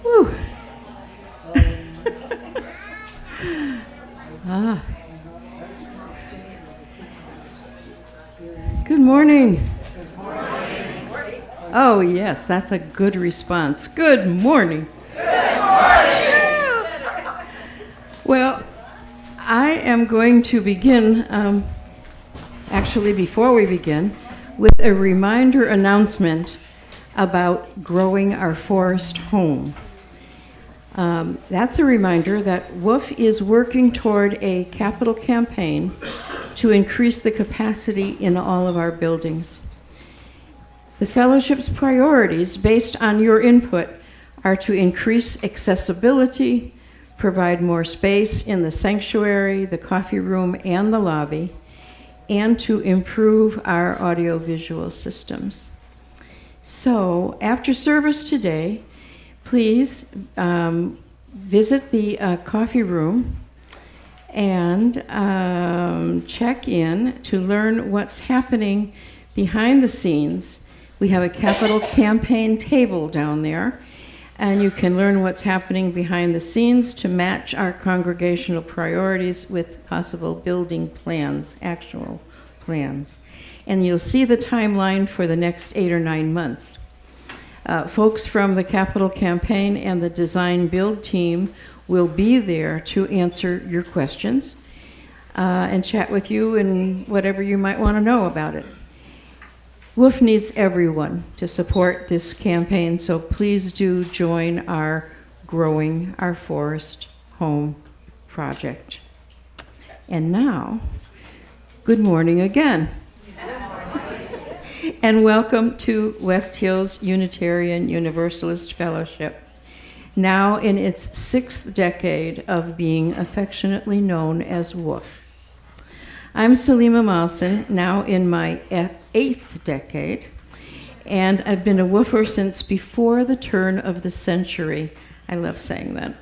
Whew. Ah. Good morning. Oh, yes, that's a good response. Good morning. Good morning. Well, I am going to begin, actually before we begin, with a reminder announcement about growing our forest home. That's a reminder that WHUUF is working toward a capital campaign to increase the capacity in all of our buildings. The fellowship's priorities, based on your input, are to increase accessibility, provide more space in the sanctuary, the coffee room, and the lobby, and to improve our audiovisual systems. So, after service today, please visit the coffee room and check in to learn what's happening behind the scenes. We have a capital campaign table down there, and you can learn what's happening behind the scenes to match our congregational priorities with possible building plans, actual plans. And you'll see the timeline for the next 8 or 9 months. Folks from the capital campaign and the design build team will be there to answer your questions and chat with you and whatever you might want to know about it. WHUUF needs everyone to support this campaign, so please do join our Growing Our Forest Home project. And now, good morning again. And welcome to West Hills Unitarian Universalist Fellowship, now in its 6th decade of being affectionately known as WHUUF. I'm Sulima Malzin, now in my 8th decade, and I've been a WHUUFer since before the turn of the century. I love saying that.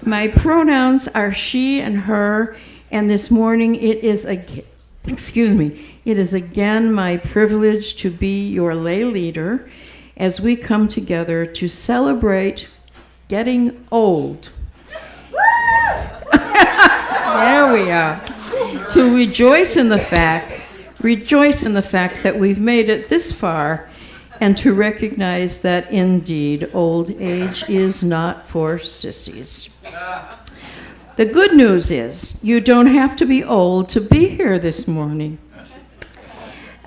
My pronouns are she and her, and this morning it is again my privilege to be your lay leader as we come together to celebrate getting old. There we are. To rejoice in the fact that we've made it this far, and to recognize that indeed old age is not for sissies. The good news is you don't have to be old to be here this morning.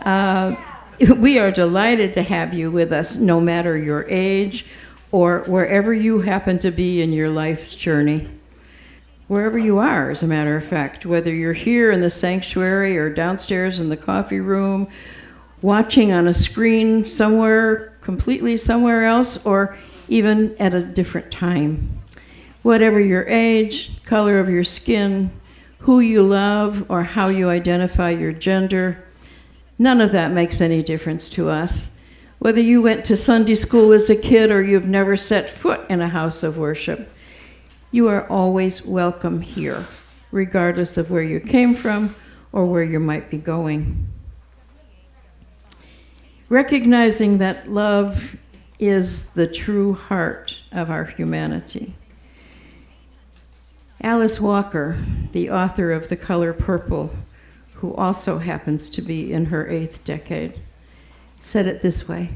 We are delighted to have you with us, no matter your age or wherever you happen to be in your life's journey. Wherever you are, as a matter of fact, whether you're here in the sanctuary or downstairs in the coffee room, watching on a screen completely somewhere else, or even at a different time. Whatever your age, color of your skin, who you love, or how you identify your gender, none of that makes any difference to us. Whether you went to Sunday school as a kid or you've never set foot in a house of worship, you are always welcome here, regardless of where you came from or where you might be going. recognizing that love is the true heart of our humanity. Alice Walker, the author of The Color Purple, who also happens to be in her 8th decade, said it this way: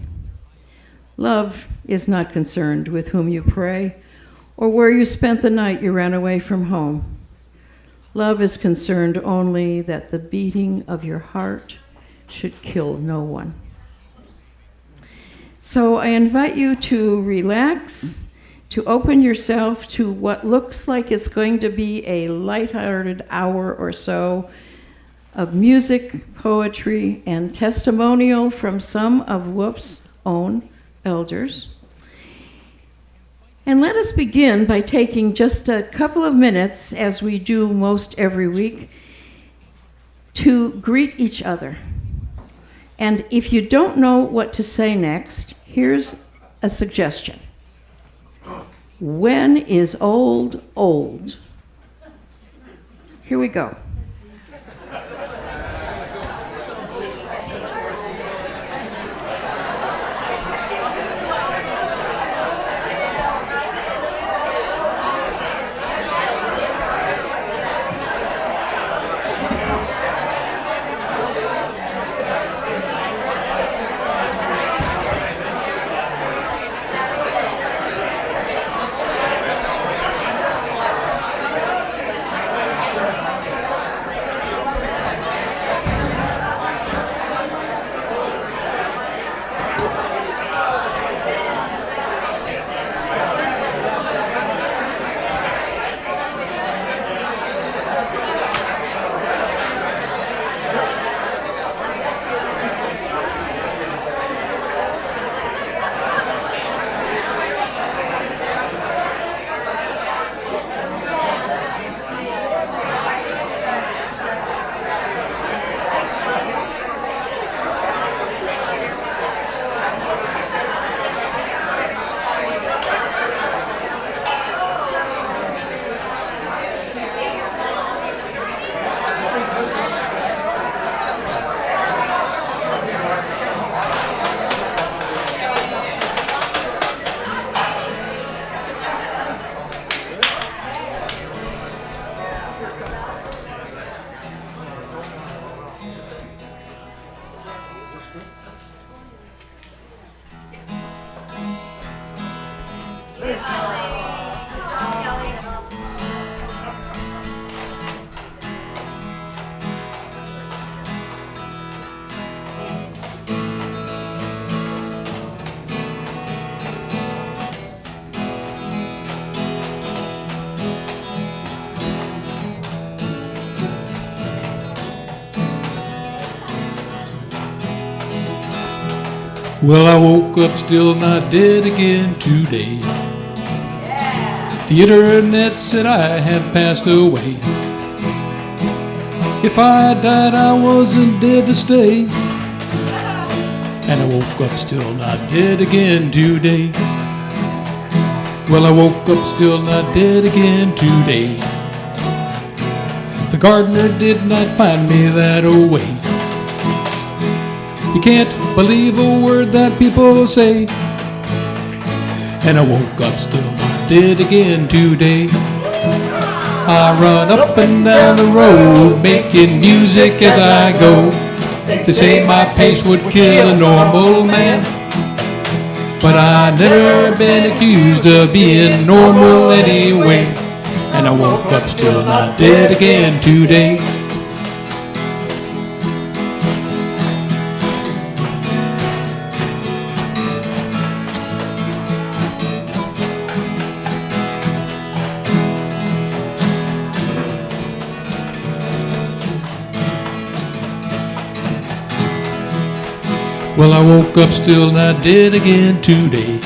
"Love is not concerned with whom you pray or where you spent the night you ran away from home. Love is concerned only that the beating of your heart should kill no one." So I invite you to relax, to open yourself to what looks like it's going to be a lighthearted hour or so of music, poetry, and testimonial from some of WHUUF's own elders. And let us begin by taking just a couple of minutes, as we do most every week, to greet each other. And if you don't know what to say next, here's a suggestion. When is old old? Here we go. Well, I woke up still not dead again today. The internet said I had passed away. If I had died, I wasn't dead to stay. And I woke up still not dead again today. Well, I woke up still not dead again today. The gardener did not find me that away. You can't believe a word that people say. And I woke up still not dead again today. I run up and down the road making music as I go. They say my pace would kill a normal man, but I never been accused of being normal anyway. And I woke up still not dead again today. Well, I woke up still not dead again today.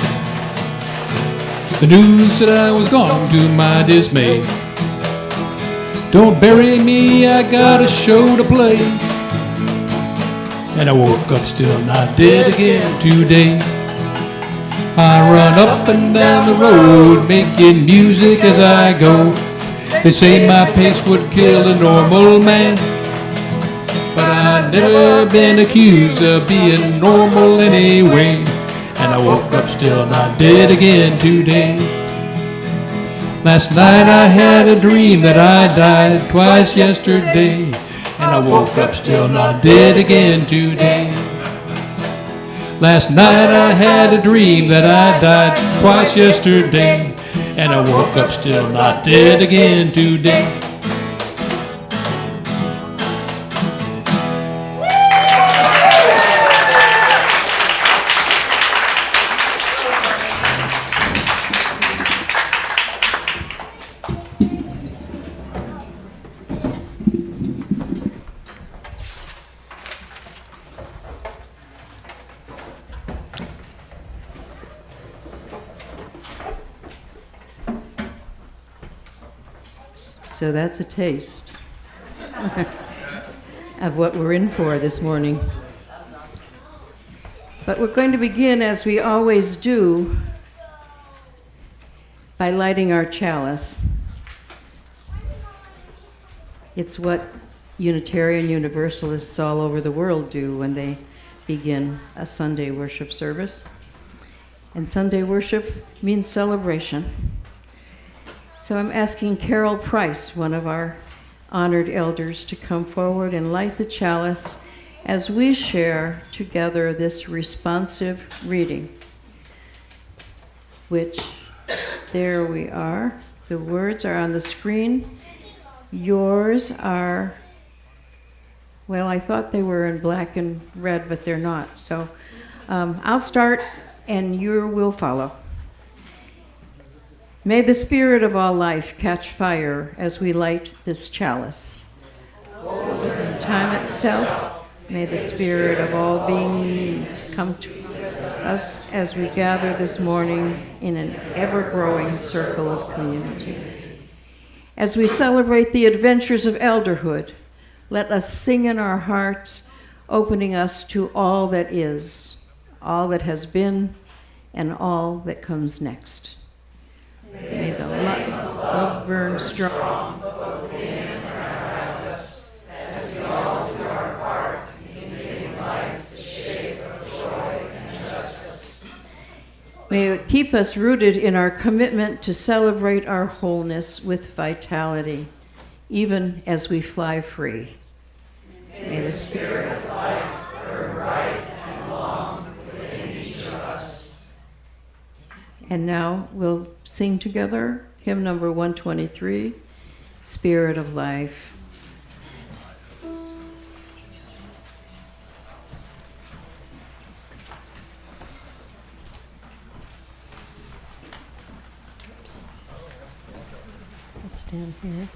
The news said I was gone to my dismay. Don't bury me, I got a show to play. And I woke up still not dead again today. I run up and down the road making music as I go. They say my pace would kill a normal man, but I I'd never been accused of being normal anyway. And I woke up still not dead again today. Last night I had a dream that I died twice yesterday. And I woke up still not dead again today. Last night I had a dream that I died twice yesterday. And I woke up still not dead again today. So that's a taste of what we're in for this morning. But we're going to begin, as we always do, by lighting our chalice. It's what Unitarian Universalists all over the world do when they begin a Sunday worship service. And Sunday worship means celebration. So I'm asking Carol Price, one of our honored elders, to come forward and light the chalice as we share together this responsive reading, which, there we are. The words are on the screen. Yours are, well, I thought they were in black and red, but they're not. So I'll start and you will follow. May the spirit of all life catch fire as we light this chalice. In time itself, may the spirit of all beings come to us as we gather this morning in an ever-growing circle of community. As we celebrate the adventures of elderhood, let us sing in our hearts, opening us to all that is, all that has been, and all that comes next. May the love burn strong both within and around us, as we all do our part in giving life the shape of joy and justice. May it keep us rooted in our commitment to celebrate our wholeness with vitality, even as we fly free. May the spirit of life burn bright and long within each of us. And now we'll sing together hymn number 123, Spirit of Life. I'll stand here.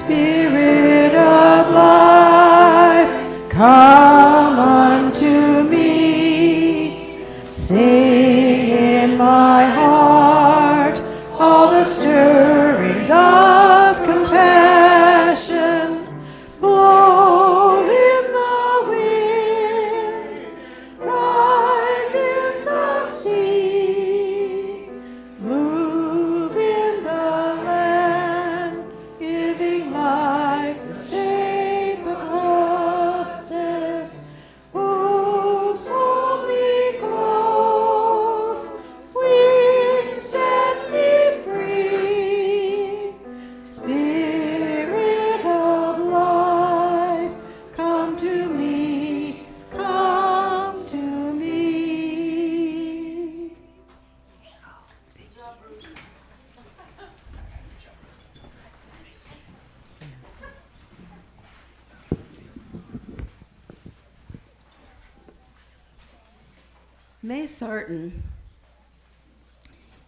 Spirit of life, come unto me. Sing in my heart all the stirrings of compassion. Blow in the wind, rise in the sea, move in the land, giving life the shape of justice. Oh, hold me close, wings set me free. Spirit of life, come to me, come to me.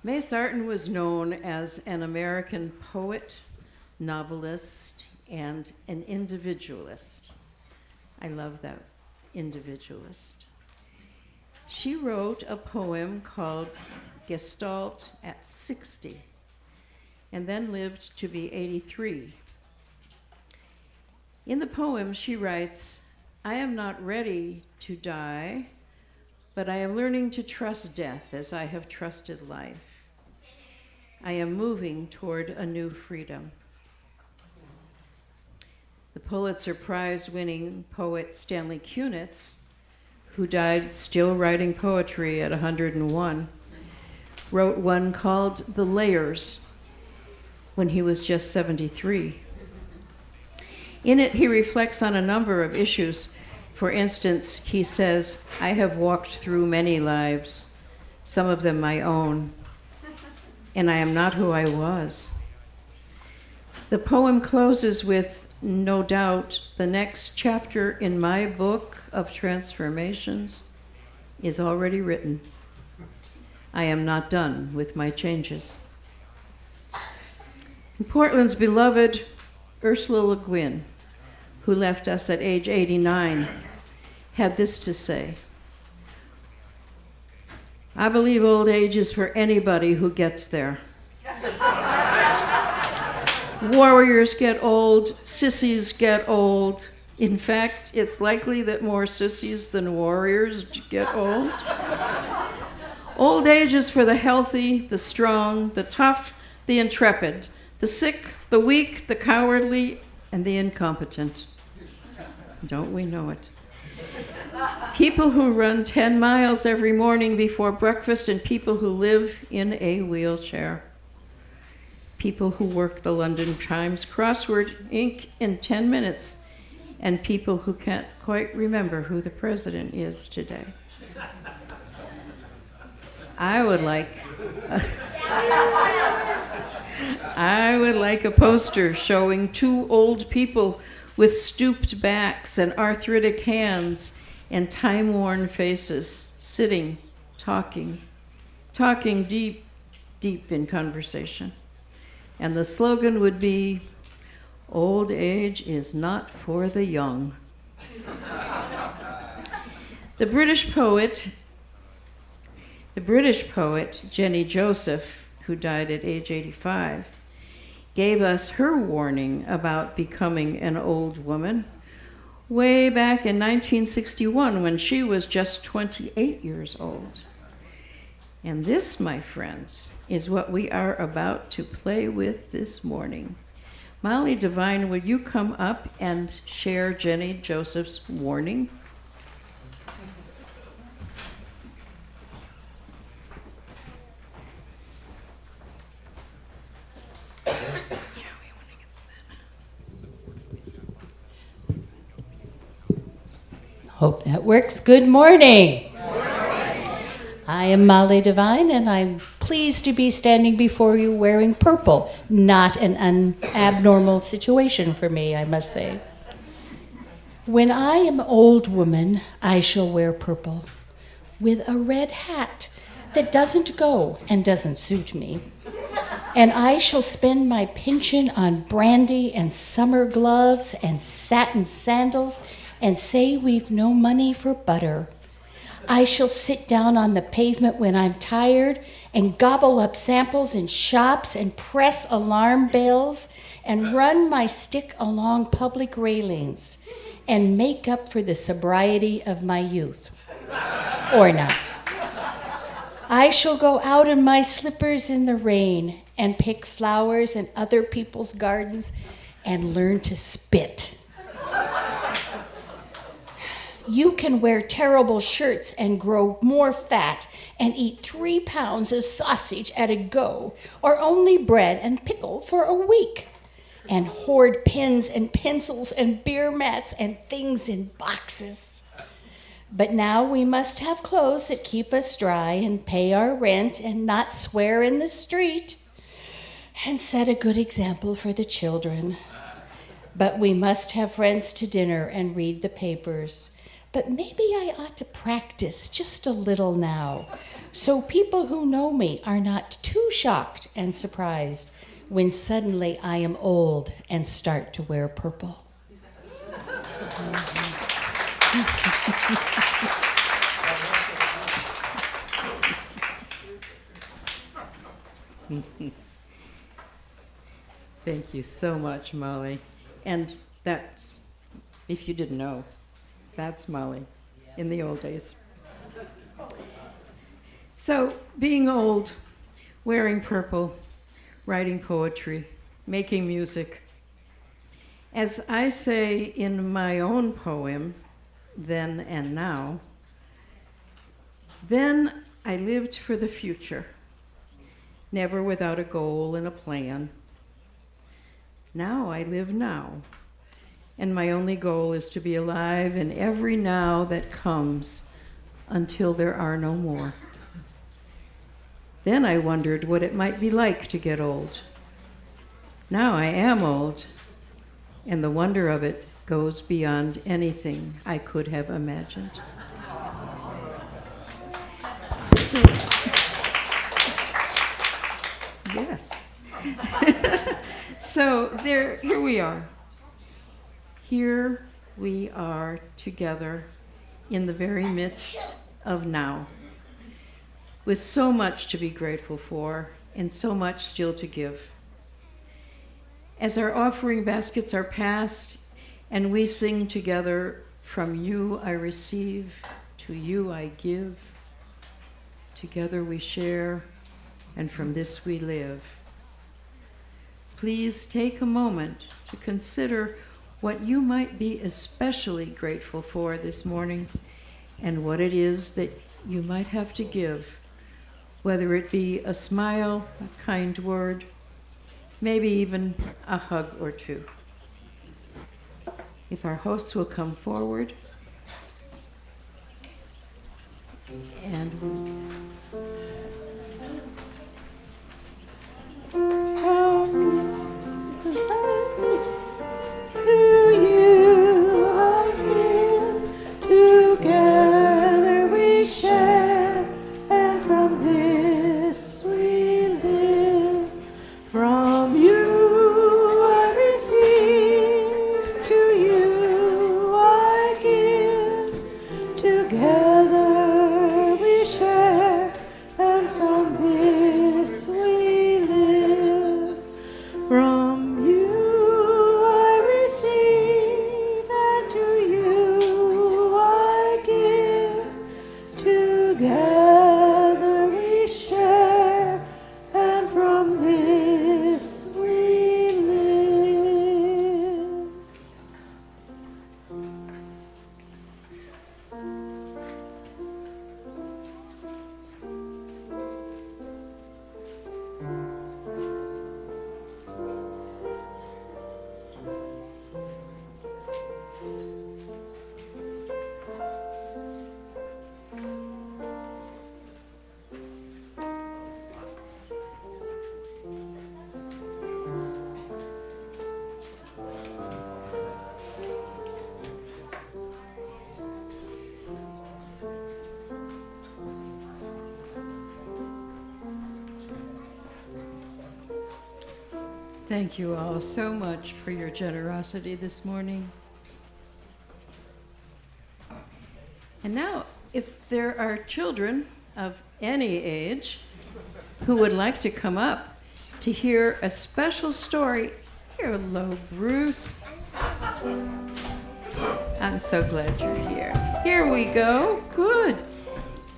May Sarton was known as an American poet, novelist, and an individualist. I love that, individualist. She wrote a poem called Gestalt at 60, and then lived to be 83. In the poem, she writes, "I am not ready to die, but I am learning to trust death as I have trusted life. I am moving toward a new freedom." The Pulitzer Prize-winning poet Stanley Kunitz, who died still writing poetry at 101, wrote one called The Layers when he was just 73. In it, he reflects on a number of issues. For instance, he says, "I have walked through many lives, some of them my own, and I am not who I was." The poem closes with, "No doubt, the next chapter in my book of transformations is already written. I am not done with my changes." And Portland's beloved Ursula Le Guin, who left us at age 89, had this to say: "I believe old age is for anybody who gets there. Warriors get old, sissies get old. In fact, it's likely that more sissies than warriors get old. Old age is for the healthy, the strong, the tough, the intrepid, the sick, the weak, the cowardly, and the incompetent. Don't we know it? People who run 10 miles every morning before breakfast, and people who live in a wheelchair. People who work the London Times crossword ink in 10 minutes, and people who can't quite remember who the president is today." I would like a poster showing two old people with stooped backs and arthritic hands and time-worn faces, sitting, talking deep, deep in conversation. And the slogan would be, "Old age is not for the young." The British poet Jenny Joseph, who died at age 85, gave us her warning about becoming an old woman way back in 1961 when she was just 28 years old. And this, my friends, is what we are about to play with this morning. Molly Devine, would you come up and share Jenny Joseph's warning? Hope that works. Good morning. I am Molly Devine, and I'm pleased to be standing before you wearing purple. Not an abnormal situation for me, I must say. When I am old woman, I shall wear purple, with a red hat that doesn't go and doesn't suit me. And I shall spend my pension on brandy and summer gloves and satin sandals and say we've no money for butter. I shall sit down on the pavement when I'm tired and gobble up samples in shops and press alarm bells and run my stick along public railings and make up for the sobriety of my youth. Or not. I shall go out in my slippers in the rain and pick flowers in other people's gardens and learn to spit. You can wear terrible shirts and grow more fat and eat 3 pounds of sausage at a go, or only bread and pickle for a week, and hoard pens and pencils and beer mats and things in boxes. But now we must have clothes that keep us dry and pay our rent and not swear in the street and set a good example for the children. But we must have friends to dinner and read the papers. But maybe I ought to practice just a little now, so people who know me are not too shocked and surprised when suddenly I am old and start to wear purple. Thank you so much, Molly. And that's, if you didn't know, that's Molly in the old days. So, being old, wearing purple, writing poetry, making music, As I say in my own poem, Then and Now, then I lived for the future, never without a goal and a plan. Now I live now, and my only goal is to be alive in every now that comes until there are no more. Then I wondered what it might be like to get old. Now I am old, and the wonder of it goes beyond anything I could have imagined. So, yes. So here we are. Here we are together in the very midst of now, with so much to be grateful for and so much still to give. As our offering baskets are passed and we sing together, from you I receive, to you I give, together we share, and from this we live. Please take a moment to consider what you might be especially grateful for this morning and what it is that you might have to give, whether it be a smile, a kind word, maybe even a hug or two. If our hosts will come forward, and together we share, and from this we live. From you I receive, to you I give. Together we share, and from this we live. From you I receive, and to you I give. Together we share, and from this we live. thank you all so much for your generosity this morning. And now, if there are children of any age who would like to come up to hear a special story, hello, Bruce. I'm so glad you're here. Here we go. Good.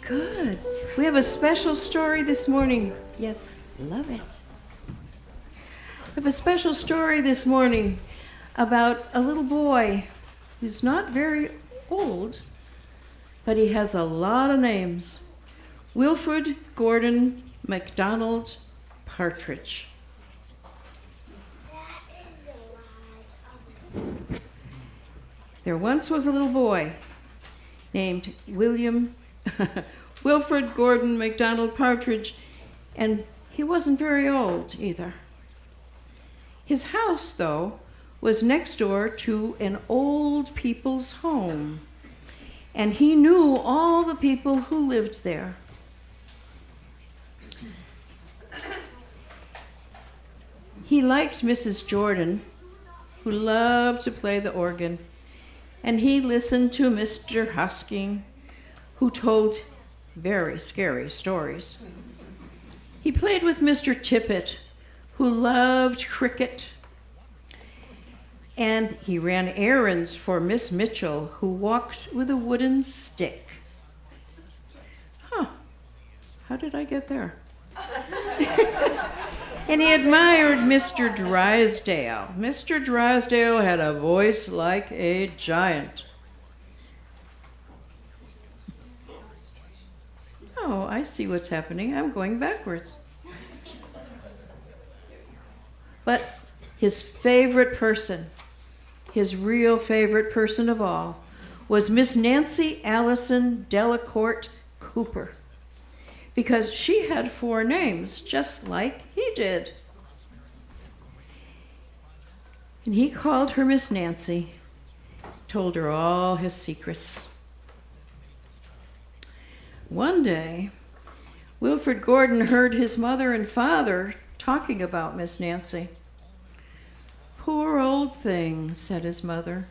Good. We have a special story this morning. Yes, love it. We have a special story this morning about a little boy who's not very old, but he has a lot of names. Wilfred Gordon MacDonald Partridge. There once was a little boy named Wilfred Gordon MacDonald Partridge, and he wasn't very old either. His house, though, was next door to an old people's home, and he knew all the people who lived there. He liked Mrs. Jordan, who loved to play the organ, and he listened to Mr. Husking, who told very scary stories. He played with Mr. Tippett, who loved cricket, and he ran errands for Miss Mitchell, who walked with a wooden stick. How did I get there? And he admired Mr. Drysdale. Mr. Drysdale had a voice like a giant. Oh, I see what's happening. I'm going backwards. But his favorite person, his real favorite person of all, was Miss Nancy Allison Delacourt Cooper, because she had 4 names, just like he did. And he called her Miss Nancy, told her all his secrets. One day, Wilfred Gordon heard his mother and father talking about Miss Nancy. "Poor old thing," said his mother.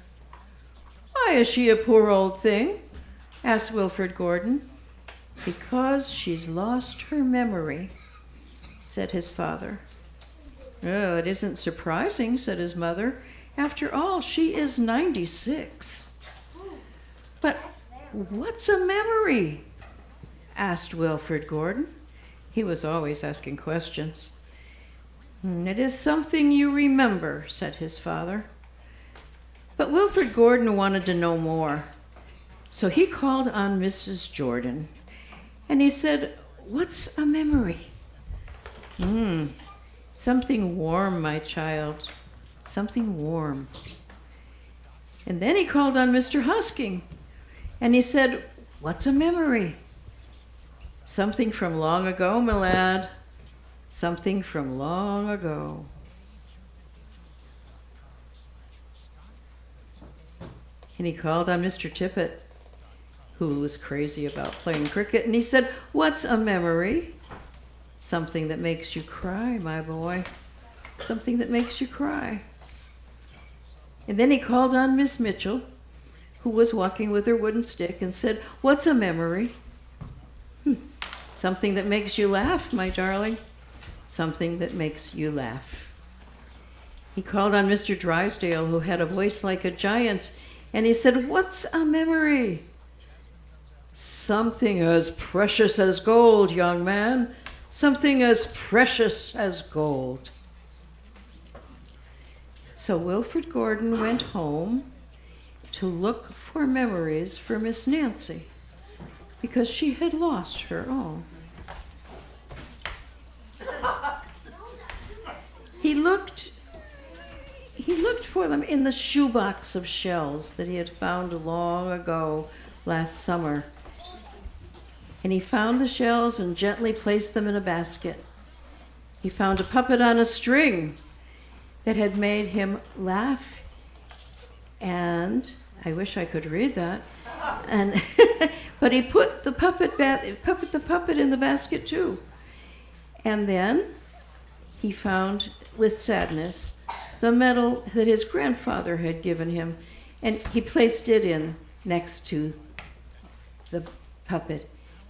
"Why is she a poor old thing?" asked Wilfred Gordon. "Because she's lost her memory," said his father. "Oh, it isn't surprising," said his mother. "After all, she is 96. "But what's a memory?" asked Wilfred Gordon. He was always asking questions. "It is something you remember," said his father. But Wilfred Gordon wanted to know more. So he called on Mrs. Jordan, and he said, "What's a memory?" "Something warm, my child, something warm." And then he called on Mr. Husking, and he said, "What's a memory?" "Something from long ago, my lad, something from long ago." And he called on Mr. Tippett, who was crazy about playing cricket, and he said, "What's a memory?" "Something that makes you cry, my boy, something that makes you cry." And then he called on Miss Mitchell, who was walking with her wooden stick, and said, "What's a memory?" "Something that makes you laugh, my darling, something that makes you laugh." He called on Mr. Drysdale, who had a voice like a giant, and he said, "What's a memory?" "Something as precious as gold, young man, something as precious as gold." So Wilfred Gordon went home to look for memories for Miss Nancy, because she had lost her own. He looked for them in the shoebox of shells that he had found long ago last summer. And he found the shells and gently placed them in a basket. He found a puppet on a string that had made him laugh, and I wish I could read that. And but he put the puppet in the basket too. And then he found, with sadness, the medal that his grandfather had given him, and he placed it in next to the puppet.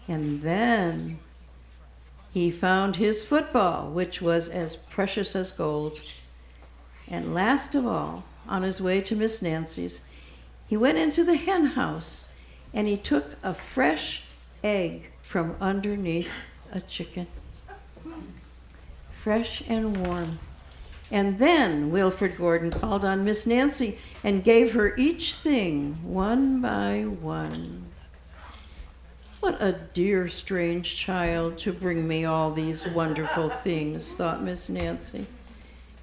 And then he found his football, which was as precious as gold. And last of all, on his way to Miss Nancy's, he went into the hen house and he took a fresh egg from underneath a chicken. Fresh and warm. And then Wilfred Gordon called on Miss Nancy and gave her each thing one by one. "What a dear, strange child to bring me all these wonderful things," thought Miss Nancy.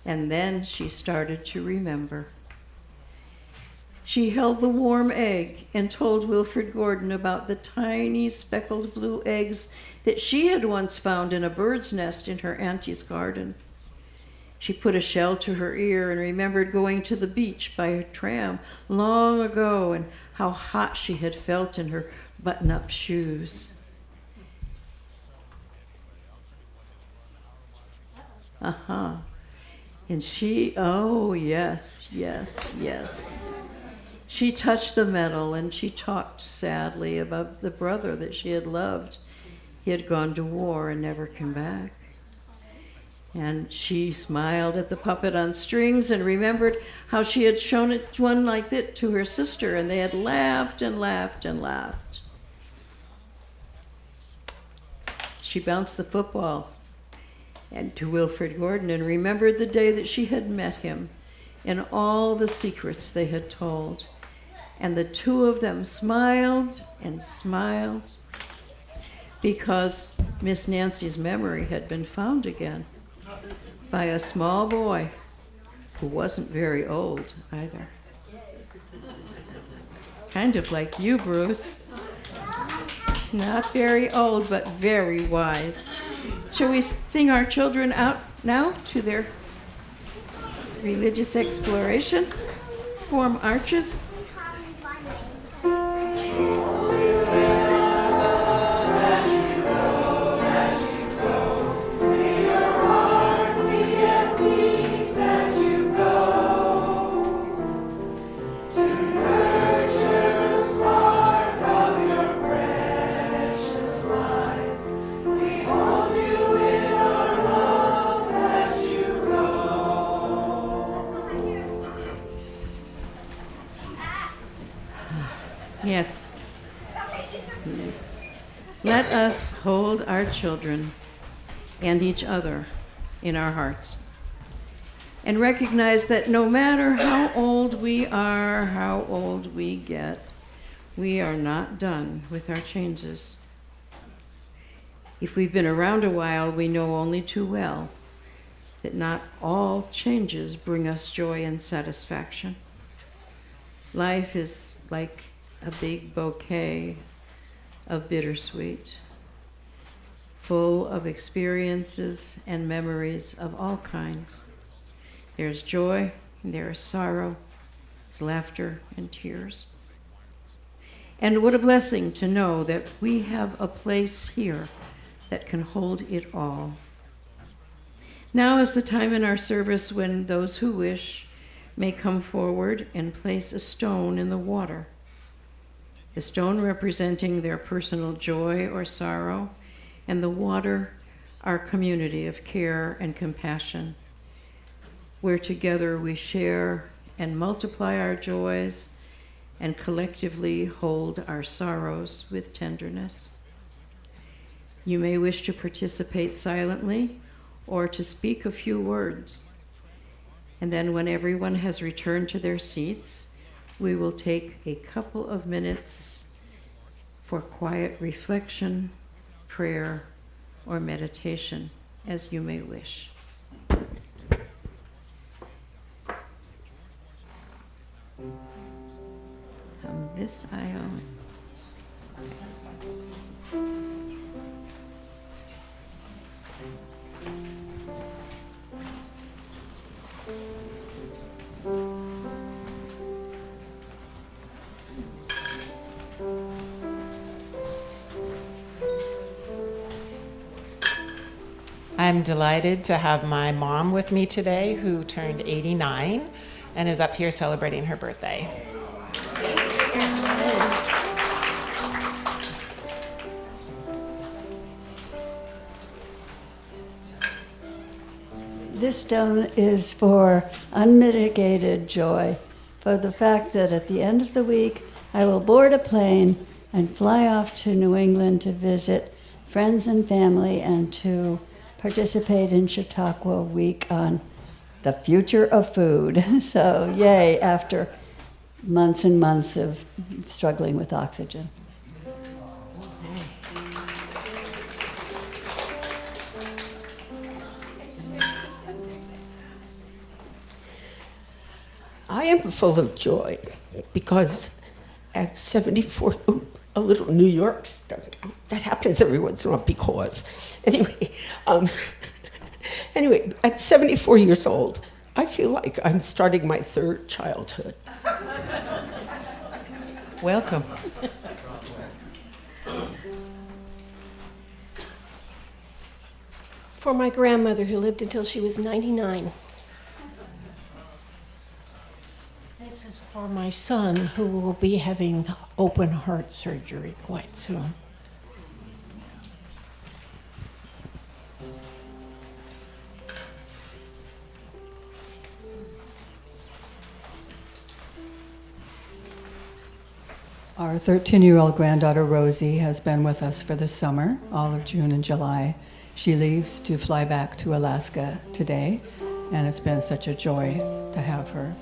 And then she started to remember. She held the warm egg and told Wilfred Gordon about the tiny speckled blue eggs that she had once found in a bird's nest in her auntie's garden. She put a shell to her ear and remembered going to the beach by her tram long ago and how hot she had felt in her button-up shoes. And she, oh yes, yes, yes. She touched the medal and she talked sadly about the brother that she had loved. He had gone to war and never come back. And she smiled at the puppet on strings and remembered how she had shown it one like that to her sister, and they had laughed and laughed and laughed. She bounced the football, and to Wilfred Gordon, and remembered the day that she had met him and all the secrets they had told. And the two of them smiled and smiled because Miss Nancy's memory had been found again by a small boy who wasn't very old either. Kind of like you, Bruce. Not very old, but very wise. Shall we sing our children out now to their religious exploration? Form arches. Yes. Let us hold our children and each other in our hearts and recognize that no matter how old we are, how old we get, we are not done with our changes. If we've been around a while, we know only too well that not all changes bring us joy and satisfaction. Life is like a big bouquet of bittersweet, full of experiences and memories of all kinds. There's joy, there is sorrow, there's laughter and tears. And what a blessing to know that we have a place here that can hold it all. Now is the time in our service when those who wish may come forward and place a stone in the water. The stone representing their personal joy or sorrow, and the water, our community of care and compassion, where together we share and multiply our joys and collectively hold our sorrows with tenderness. You may wish to participate silently or to speak a few words. And then when everyone has returned to their seats, we will take a couple of minutes for quiet reflection, prayer, or meditation, as you may wish. This I own. I'm delighted to have my mom with me today, who turned 89 and is up here celebrating her birthday. This stone is for unmitigated joy, for the fact that at the end of the week, I will board a plane and fly off to New England to visit friends and family and to participate in Chautauqua Week on the future of food. So yay, after months and months of struggling with oxygen. I am full of joy because at 74, a little New York stuff, that happens every once in a while because, anyway, at 74 years old, I feel like I'm starting my third childhood. Welcome. For my grandmother who lived until she was 99. This is for my son who will be having open heart surgery quite soon. Our 13-year-old granddaughter Rosie has been with us for the summer, all of June and July, she leaves to fly back to Alaska today, and it's been such a joy to have her.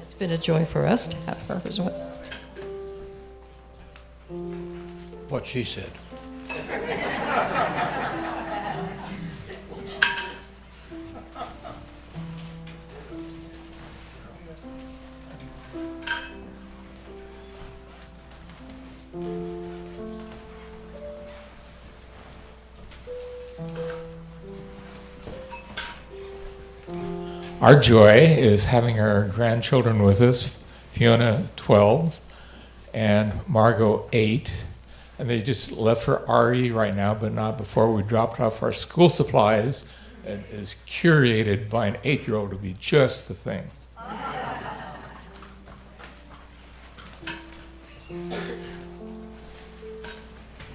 It's been a joy for us to have her as well. What she said. Our joy is having our grandchildren with us, Fiona, 12, and Margot, 8. And they just left for RE right now, but not before we dropped off our school supplies. It is curated by an 8-year-old to be just the thing.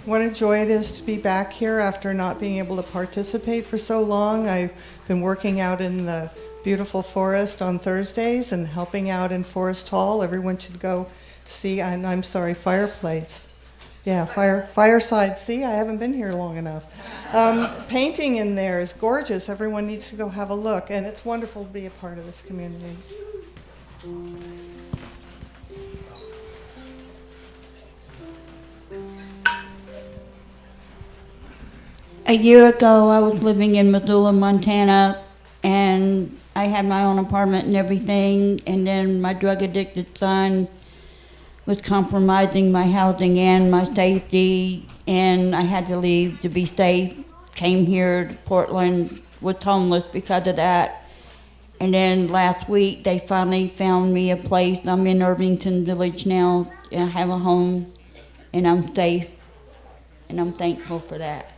What a joy it is to be back here after not being able to participate for so long. I've been working out in the beautiful forest on Thursdays and helping out in Forest Hall. Everyone should go see, and I'm sorry, Fireplace. Yeah, Fireside. See, I haven't been here long enough. Painting in there is gorgeous. Everyone needs to go have a look, and it's wonderful to be a part of this community. A year ago, I was living in Missoula, Montana, and I had my own apartment and everything, and then my drug-addicted son was compromising my housing and my safety, and I had to leave to be safe. Came here to Portland, was homeless because of that. And then last week, they finally found me a place. I'm in Irvington Village now, and I have a home, and I'm safe, and I'm thankful for that.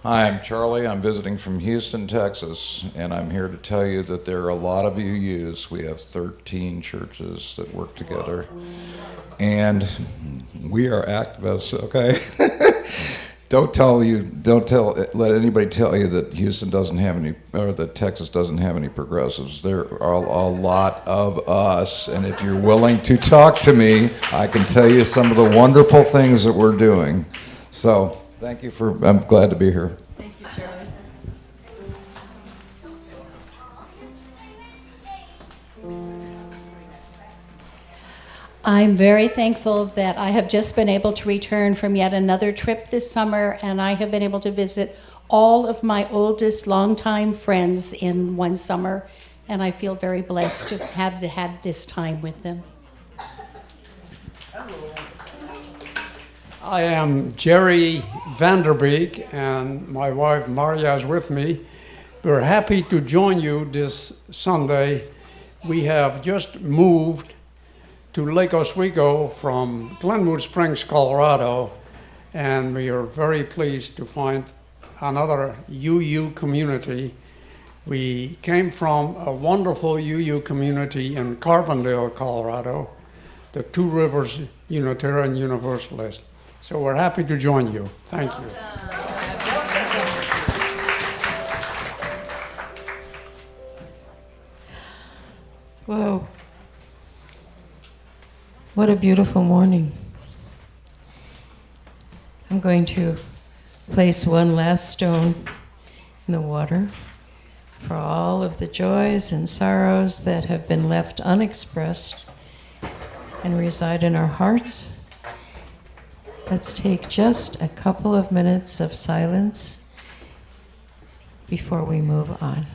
Hi, I'm Charlie. I'm visiting from Houston, Texas, and I'm here to tell you that there are a lot of WHUUFs. We have 13 churches that work together, and we are activists, okay? Let anybody tell you that Houston doesn't have any, or that Texas doesn't have any progressives. There are a lot of us, and if you're willing to talk to me, I can tell you some of the wonderful things that we're doing. So, thank you I'm glad to be here. Thank you, Charlie. I'm very thankful that I have just been able to return from yet another trip this summer, and I have been able to visit all of my oldest longtime friends in one summer, and I feel very blessed to have had this time with them. I am Jerry Vanderbeek, and my wife Maria is with me. We're happy to join you this Sunday. We have just moved to Lake Oswego from Glenwood Springs, Colorado, and we are very pleased to find another UU community. We came from a wonderful UU community in Carbondale, Colorado, the Two Rivers Unitarian Universalist. So we're happy to join you. Thank you. Whoa. What a beautiful morning. I'm going to place one last stone in the water for all of the joys and sorrows that have been left unexpressed and reside in our hearts. Let's take just a couple of minutes of silence before we move on.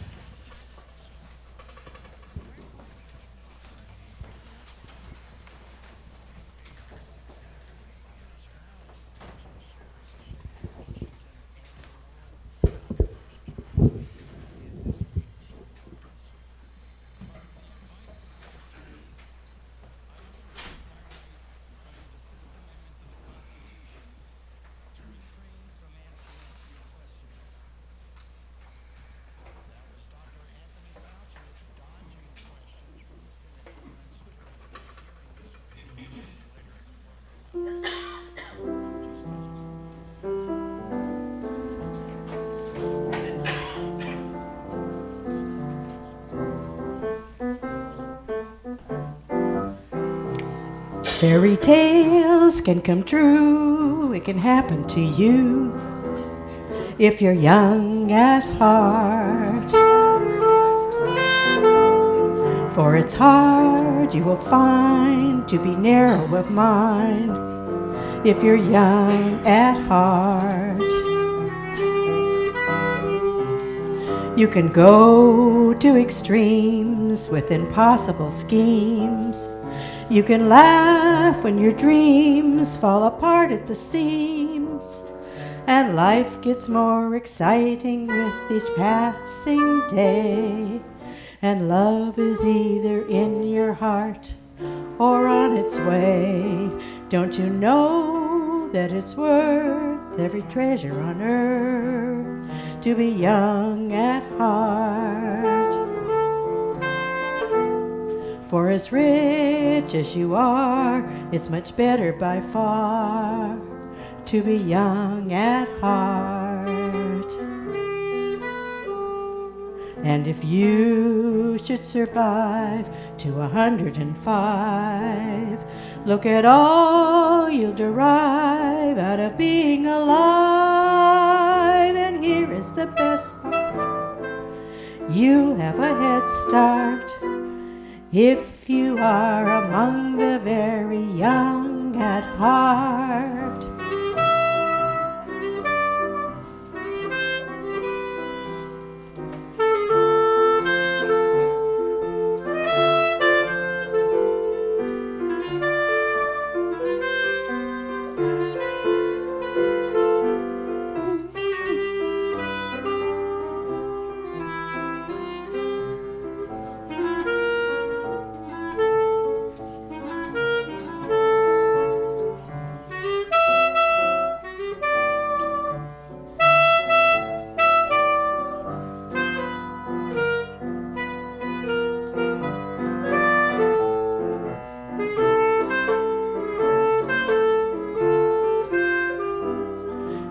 Fairy tales can come true, it can happen to you if you're young at heart. For it's hard, you will find, to be narrow of mind if you're young at heart. You can go to extremes with impossible schemes. You can laugh when your dreams fall apart at the seams. And life gets more exciting with each passing day. And love is either in your heart or on its way. Don't you know that it's worth every treasure on earth to be young at heart? For as rich as you are, it's much better by far to be young at heart. And if you should survive to 105, look at all you'll derive out of being alive. And here is the best part: you have a head start if you are among the very young at heart.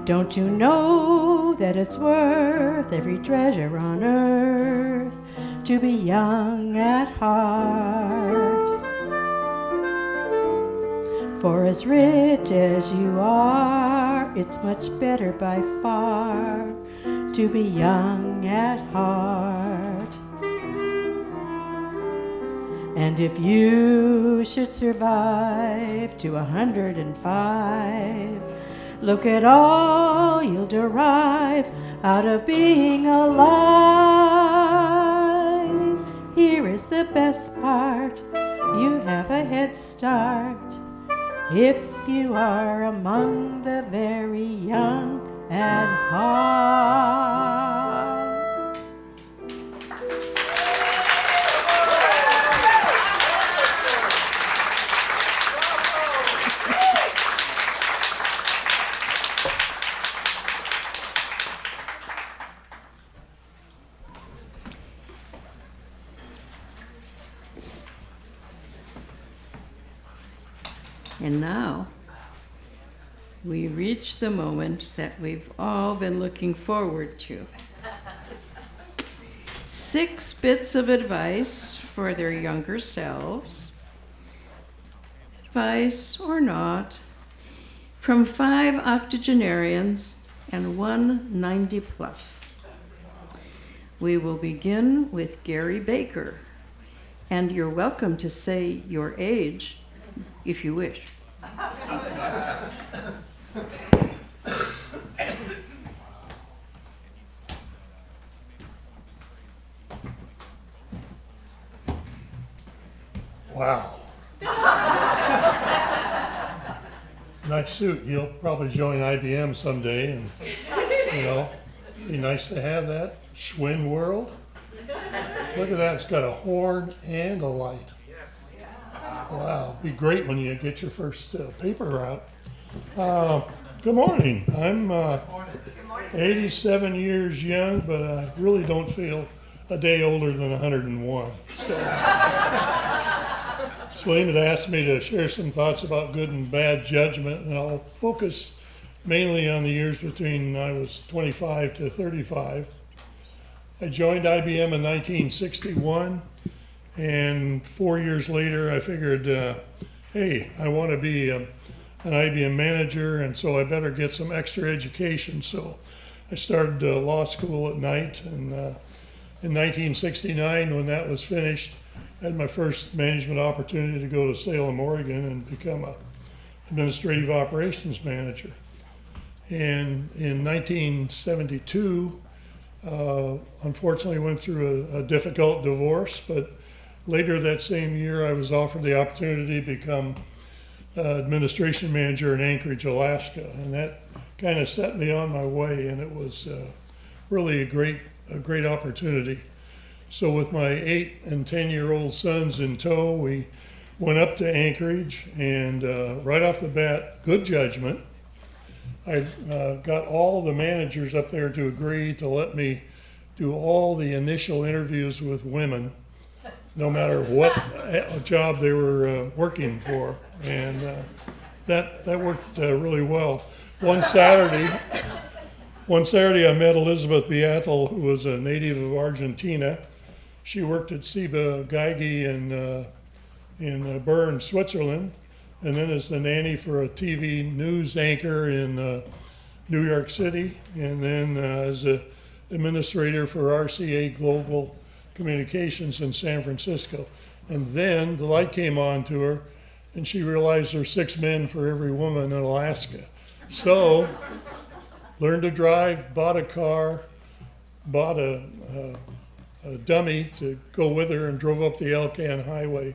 Don't you know that it's worth every treasure on earth to be young at heart? For as rich as you are, it's much better by far to be young at heart. And if you should survive to 105, look at all you'll derive out of being alive. Here is the best part: you have a head start if you are among the very young at heart. And now, we reach the moment that we've all been looking forward to. 6 bits of advice for their younger selves, advice or not, from 5 octogenarians and 1 90-plus. We will begin with Gary Baker, and you're welcome to say your age if you wish. Wow. Nice suit. You'll probably join IBM someday, and be nice to have that. Schwinn World. Look at that. It's got a horn and a light. Wow, be great when you get your first paper out. Good morning. I'm 87 years young, but I really don't feel a day older than 101. So, Sulima had asked me to share some thoughts about good and bad judgment, and I'll focus mainly on the years between I was 25 to 35. I joined IBM in 1961. And 4 years later, I figured hey, I want to be an IBM manager, and so I better get some extra education. So I started law school at night, and in 1969, when that was finished, I had my first management opportunity to go to Salem, Oregon, and become a administrative operations manager. And in 1972, unfortunately went through a difficult divorce, but later that same year I was offered the opportunity to become administration manager in Anchorage, Alaska, and that kind of set me on my way, and it was really a great opportunity. So with my 8 and 10-year-old sons in tow, we went up to Anchorage, and right off the bat, good judgment. I got all the managers up there to agree to let me do all the initial interviews with women, no matter what job they were working for, and that worked really well. One Saturday, I met Elizabeth Beatle, who was a native of Argentina. She worked at Ciba Geigy in Bern, Switzerland, and then as the nanny for a TV news anchor in New York City, and then as an administrator for RCA Global Communications in San Francisco. And then the light came on to her, and she realized there were 6 men for every woman in Alaska. So, learned to drive, bought a car, bought a dummy to go with her, and drove up the Elkan Highway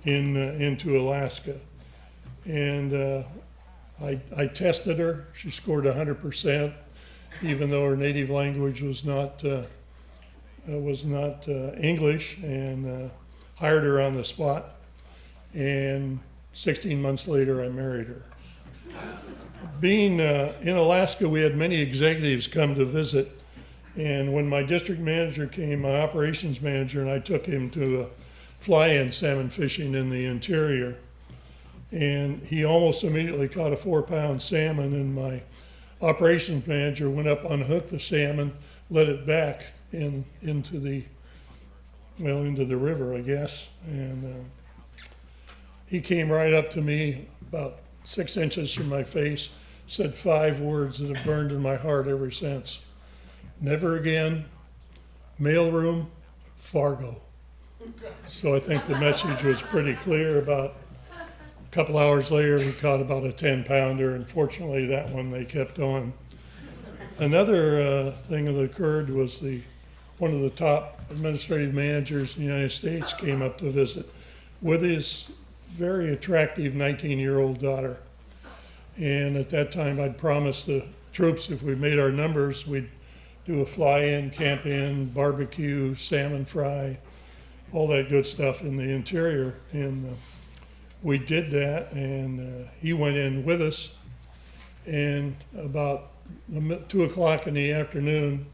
into Alaska. And I tested her. She scored 100%, even though her native language was not English, and hired her on the spot. And 16 months later, I married her. Being in Alaska, we had many executives come to visit. And when my district manager came, my operations manager, and I took him to a fly-in salmon fishing in the interior. And he almost immediately caught a 4-pound salmon, and my operations manager went up, unhooked the salmon, let it back into the river, I guess. And he came right up to me about 6 inches from my face, said 5 words that have burned in my heart ever since. Never again, mailroom, Fargo. So I think the message was pretty clear. About a couple hours later, we caught about a 10-pounder, and fortunately that one they kept on. Another thing that occurred was one of the top administrative managers in the United States came up to visit with his very attractive 19-year-old daughter. And at that time, I'd promised the troops if we made our numbers, we'd do a fly-in, camp-in, barbecue, salmon fry, all that good stuff in the interior. And we did that, and he went in with us. And about 2 o'clock in the afternoon,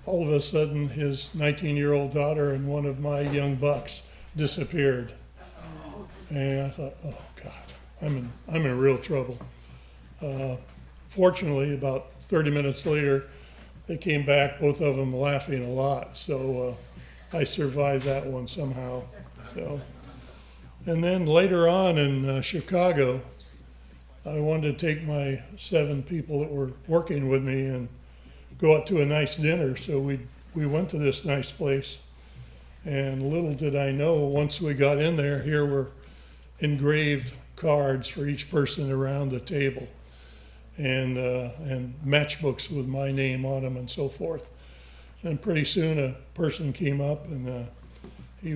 all of a sudden, his 19-year-old daughter and one of my young bucks disappeared. And I thought, oh God, I'm in real trouble. Fortunately, about 30 minutes later, they came back, both of them laughing a lot. So I survived that one somehow. So, and then later on in Chicago, I wanted to take my 7 people that were working with me and go out to a nice dinner. So we went to this nice place, and little did I know, once we got in there, here were engraved cards for each person around the table, and matchbooks with my name on them and so forth. And pretty soon a person came up, and he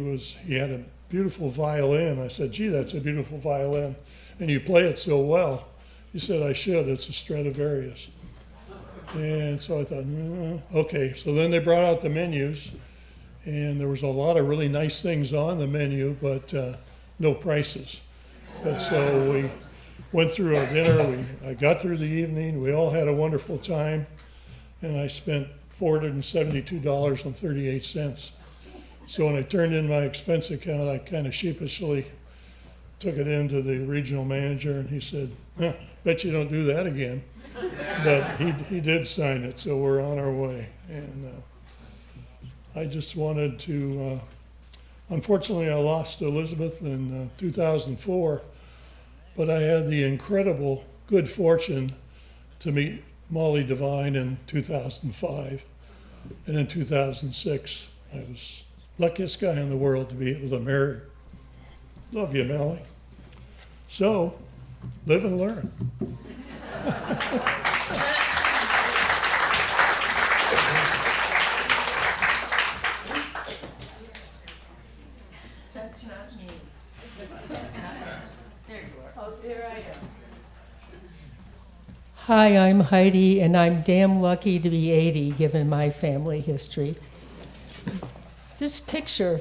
had a beautiful violin. I said, gee, that's a beautiful violin, and you play it so well. He said, I should, it's a Stradivarius. And so I thought, okay. So then they brought out the menus, and there was a lot of really nice things on the menu, but no prices. And so we went through our dinner. I got through the evening. We all had a wonderful time, and I spent $472.38. So when I turned in my expense account, I kind of sheepishly took it into the regional manager, and he said, bet you don't do that again. But he did sign it, so we're on our way. And I just wanted to, unfortunately I lost Elizabeth in 2004, but I had the incredible good fortune to meet Molly Devine in 2005. And in 2006, I was the luckiest guy in the world to be able to marry her. Love you, Molly. So, live and learn. That's not me. There you are. Oh, there I am. Hi, I'm Heidi, and I'm damn lucky to be 80, given my family history. This picture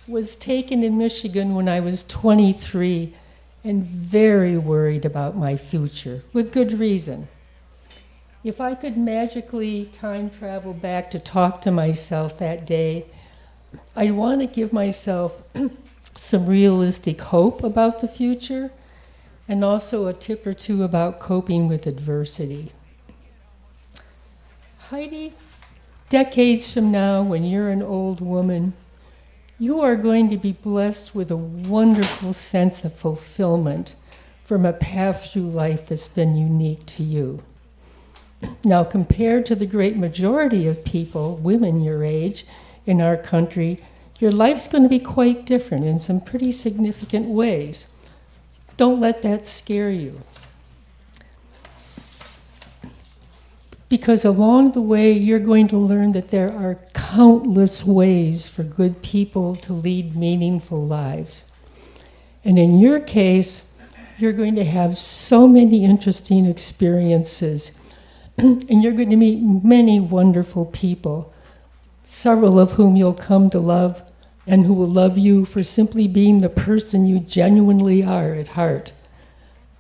was taken in Michigan when I was 23 and very worried about my future, with good reason. If I could magically time travel back to talk to myself that day, I'd want to give myself some realistic hope about the future and also a tip or two about coping with adversity. Heidi, decades from now, when you're an old woman, you are going to be blessed with a wonderful sense of fulfillment from a path through life that's been unique to you. Now, compared to the great majority of people, women your age, in our country, your life's going to be quite different in some pretty significant ways. Don't let that scare you. Because along the way, you're going to learn that there are countless ways for good people to lead meaningful lives. And in your case, you're going to have so many interesting experiences, and you're going to meet many wonderful people, several of whom you'll come to love, and who will love you for simply being the person you genuinely are at heart.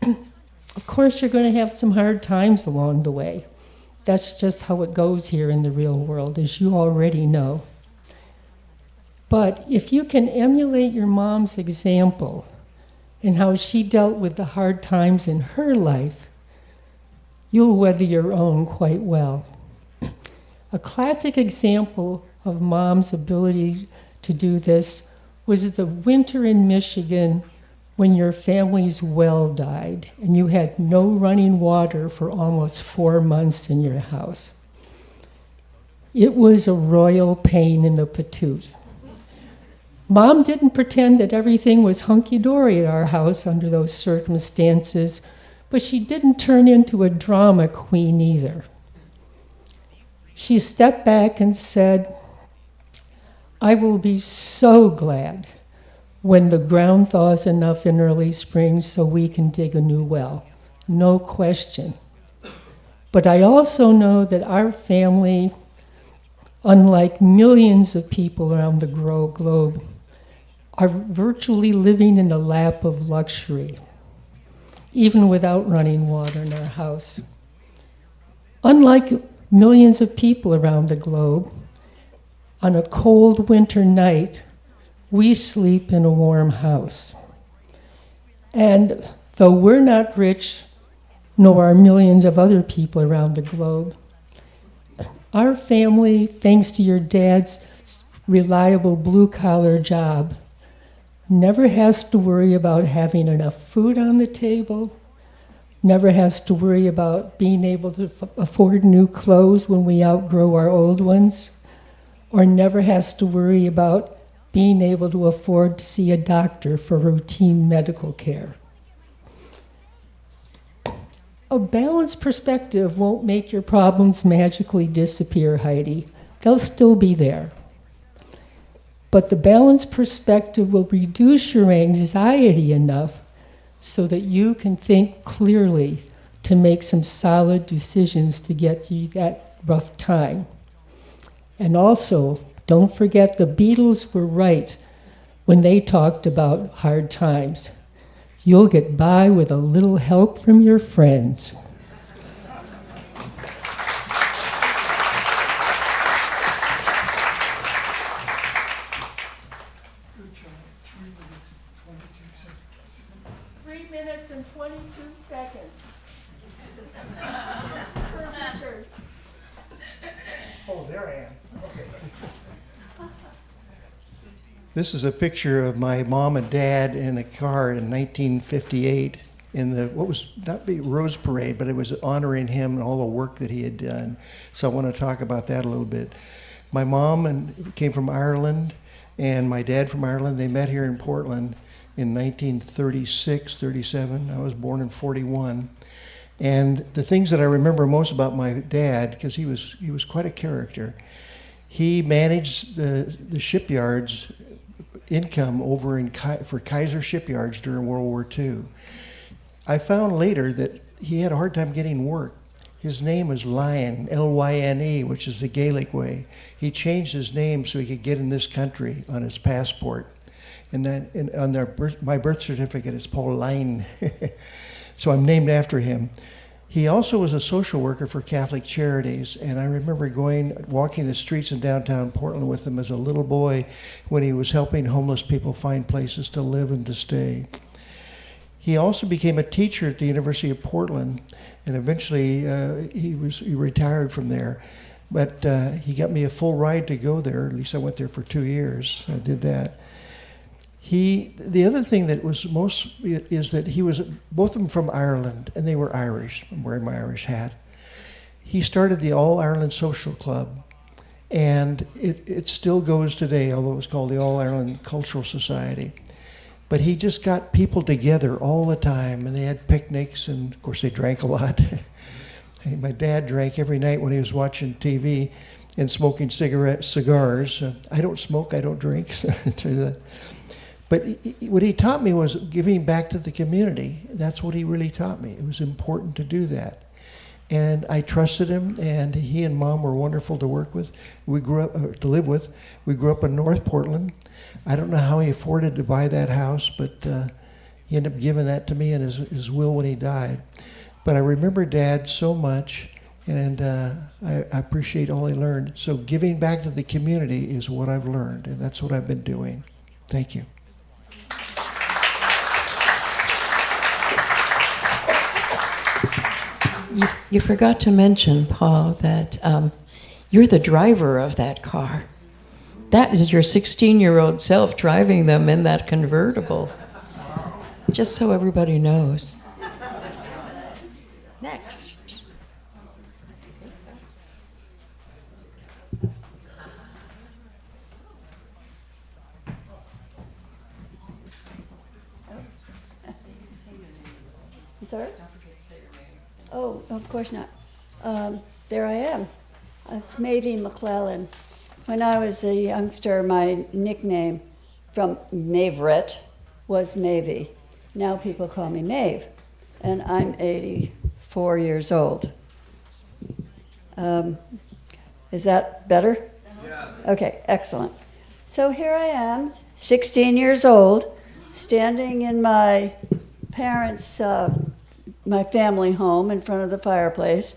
Of course, you're going to have some hard times along the way. That's just how it goes here in the real world, as you already know. But if you can emulate your mom's example and how she dealt with the hard times in her life, you'll weather your own quite well. A classic example of Mom's ability to do this was the winter in Michigan when your family's well died and you had no running water for almost 4 months in your house. It was a royal pain in the patoot. Mom didn't pretend that everything was hunky-dory at our house under those circumstances, but she didn't turn into a drama queen either. She stepped back and said, "I will be so glad when the ground thaws enough in early spring so we can dig a new well. No question. But I also know that our family, unlike millions of people around the globe, are virtually living in the lap of luxury, even without running water in our house. Unlike millions of people around the globe, on a cold winter night, we sleep in a warm house. And though we're not rich, nor are millions of other people around the globe, our family, thanks to your dad's reliable blue-collar job, never has to worry about having enough food on the table, never has to worry about being able to afford new clothes when we outgrow our old ones, or never has to worry about being able to afford to see a doctor for routine medical care. A balanced perspective won't make your problems magically disappear, Heidi. They'll still be there. But the balanced perspective will reduce your anxiety enough so that you can think clearly to make some solid decisions to get through that rough time. And also, don't forget the Beatles were right when they talked about hard times. You'll get by with a little help from your friends. Oh, there I am. Okay. This is a picture of my mom and dad in a car in 1958 in the, what was not the Rose Parade, but it was honoring him and all the work that he had done. So I want to talk about that a little bit. My mom came from Ireland, and my dad from Ireland. They met here in Portland in 1936, 37. I was born in 41. And the things that I remember most about my dad, because he was quite a character, he managed the shipyards income over for Kaiser shipyards during World War II. I found later that he had a hard time getting work. His name was Lyon, L-Y-N-E, which is the Gaelic way. He changed his name so he could get in this country on his passport. And then on my birth certificate, it's Paul Lyon. So I'm named after him. He also was a social worker for Catholic Charities, and I remember walking the streets in downtown Portland with him as a little boy when he was helping homeless people find places to live and to stay. He also became a teacher at the University of Portland, and eventually he retired from there. But he got me a full ride to go there. At least I went there for 2 years. I did that. The other thing that was most is that he was both of them from Ireland, and they were Irish. I'm wearing my Irish hat. He started the All Ireland Social Club, and it still goes today, although it's called the All Ireland Cultural Society. But he just got people together all the time, and they had picnics, and of course they drank a lot. My dad drank every night when he was watching TV and smoking cigars. I don't smoke, I don't drink. But what he taught me was giving back to the community. That's what he really taught me. It was important to do that. And I trusted him, and he and Mom were wonderful to work with. We grew up to live with. We grew up in North Portland. I don't know how he afforded to buy that house, but he ended up giving that to me in his will when he died. But I remember Dad so much, and I appreciate all he learned. So giving back to the community is what I've learned, and that's what I've been doing. Thank you. You forgot to mention, Paul, that you're the driver of that car. That is your 16-year-old self driving them in that convertible. Just so everybody knows. Next. Sorry? Oh, of course not. There I am. It's Mavie McClellan. When I was a youngster, my nickname from Maverett was Mavie. Now people call me Maeve, and I'm 84 years old. Is that better? Yeah. Okay, excellent. So here I am, 16 years old, standing in my parents' my family home in front of the fireplace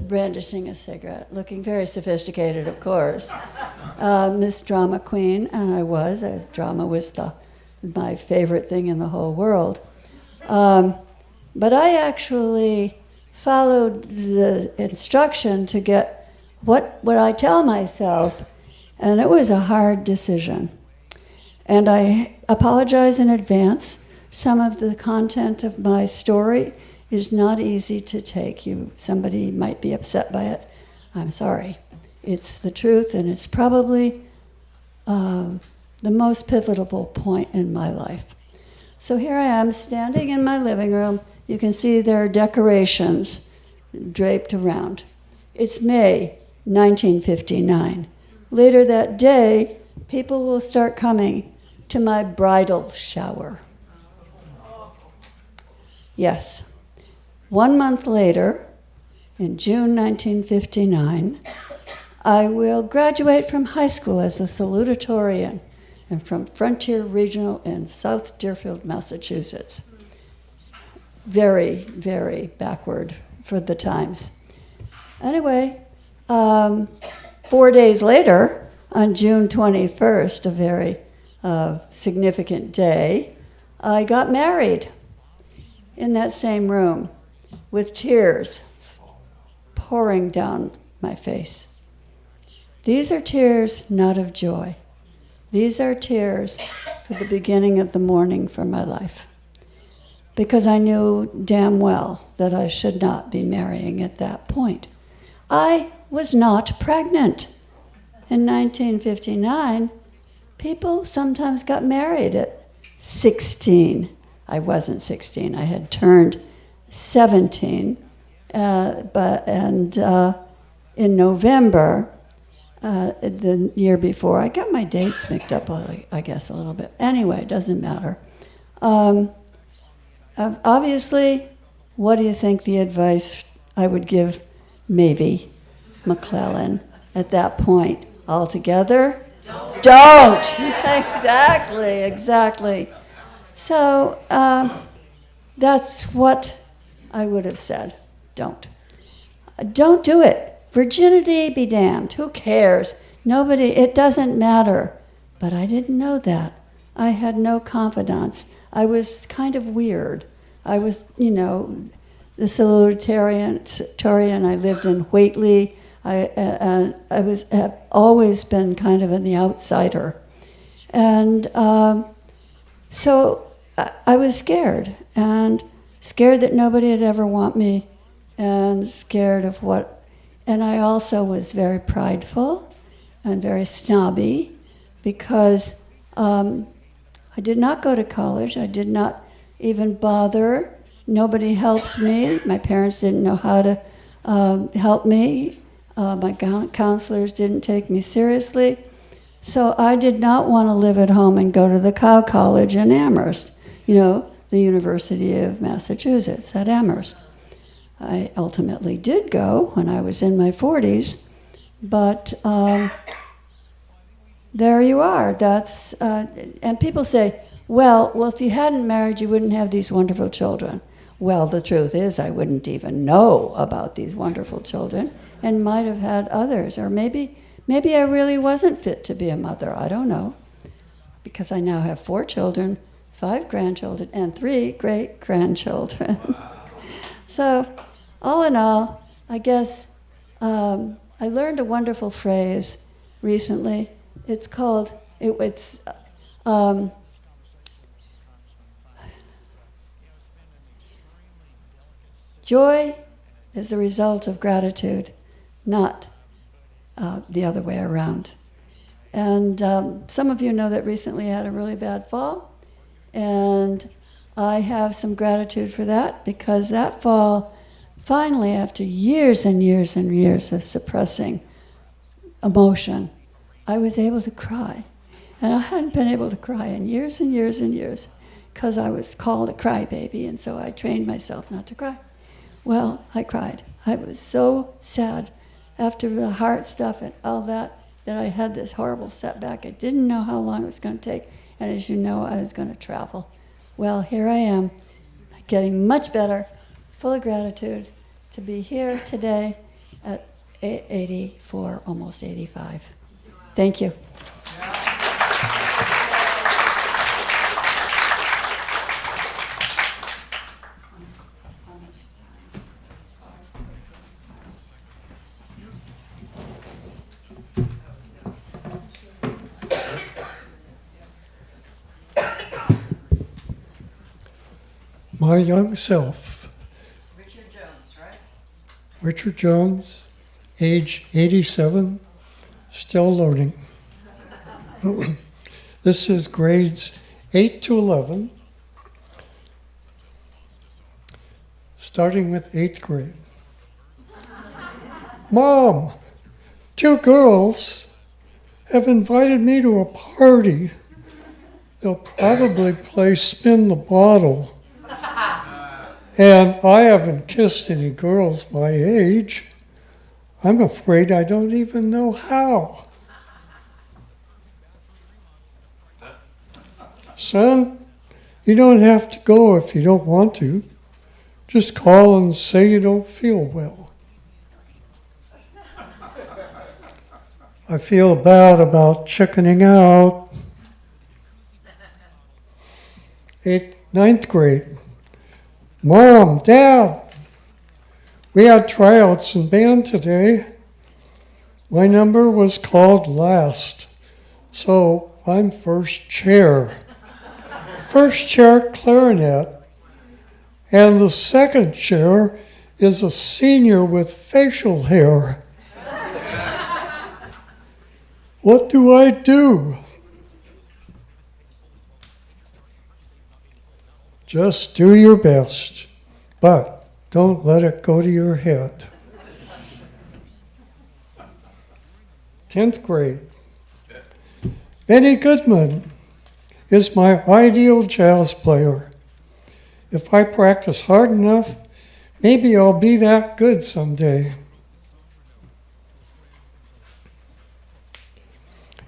brandishing a cigarette, looking very sophisticated, of course. Miss Drama Queen, and I was. Drama was my favorite thing in the whole world. But I actually followed the instruction to get what would I tell myself, and it was a hard decision. And I apologize in advance. Some of the content of my story is not easy to take. Somebody might be upset by it. I'm sorry. It's the truth, and it's probably the most pivotal point in my life. So here I am, standing in my living room. You can see there are decorations draped around. It's May 1959. Later that day, people will start coming to my bridal shower. Yes. 1 month later, in June 1959, I will graduate from high school as a salutatorian and from Frontier Regional in South Deerfield, Massachusetts. Very, very backward for the times. Anyway, 4 days later, on June 21st, a very significant day, I got married in that same room with tears pouring down my face. These are tears not of joy. These are tears for the beginning of the mourning for my life. Because I knew damn well that I should not be marrying at that point. I was not pregnant. In 1959, people sometimes got married at 16. I wasn't 16, I had turned 17. In November, the year before, I got my dates mixed up, I guess, a little bit. Anyway, it doesn't matter. Obviously, what do you think the advice I would give Mavie McClellan at that point? Altogether? Don't! Exactly. So that's what I would have said. Don't do it. Virginity be damned. Who cares? Nobody, it doesn't matter. But I didn't know that. I had no confidence. I was kind of weird. I was, the salutatorian. I lived in Whately. I have always been kind of the outsider. And so I was scared, and scared that nobody would ever want me, and scared of what. And I also was very prideful and very snobby because I did not go to college. I did not even bother. Nobody helped me. My parents didn't know how to help me. My counselors didn't take me seriously. So I did not want to live at home and go to the Cow College in Amherst, the University of Massachusetts at Amherst. I ultimately did go when I was in my 40s, but there you are. That's and people say, well, if you hadn't married, you wouldn't have these wonderful children. Well, the truth is, I wouldn't even know about these wonderful children, and might have had others, or maybe I really wasn't fit to be a mother. I don't know, because I now have 4 children, 5 grandchildren, and 3 great-grandchildren. So, all in all, I guess I learned a wonderful phrase recently. It's called, joy is the result of gratitude, not the other way around. And some of you know that recently I had a really bad fall, and I have some gratitude for that, because that fall, finally, after years and years and years of suppressing emotion, I was able to cry. And I hadn't been able to cry in years and years and years, because I was called a crybaby, and so I trained myself not to cry. Well, I cried. I was so sad after the heart stuff and all that I had this horrible setback. I didn't know how long it was going to take, and as you know, I was going to travel. Well, here I am, getting much better, full of gratitude to be here today at 84, almost 85. Thank you. My young self. Richard Jones, right? Richard Jones, age 87, still learning. This is grades 8 to 11, starting with 8th grade. Mom, 2 girls have invited me to a party. They'll probably play spin the bottle. And I haven't kissed any girls my age. I'm afraid I don't even know how. Son, you don't have to go if you don't want to. Just call and say you don't feel well. I feel bad about chickening out. 9th grade. Mom, Dad, we had tryouts in band today. My number was called last, so I'm first chair. First chair clarinet. And the second chair is a senior with facial hair. What do I do? Just do your best, but don't let it go to your head. 10th grade. Benny Goodman is my ideal jazz player. If I practice hard enough, maybe I'll be that good someday.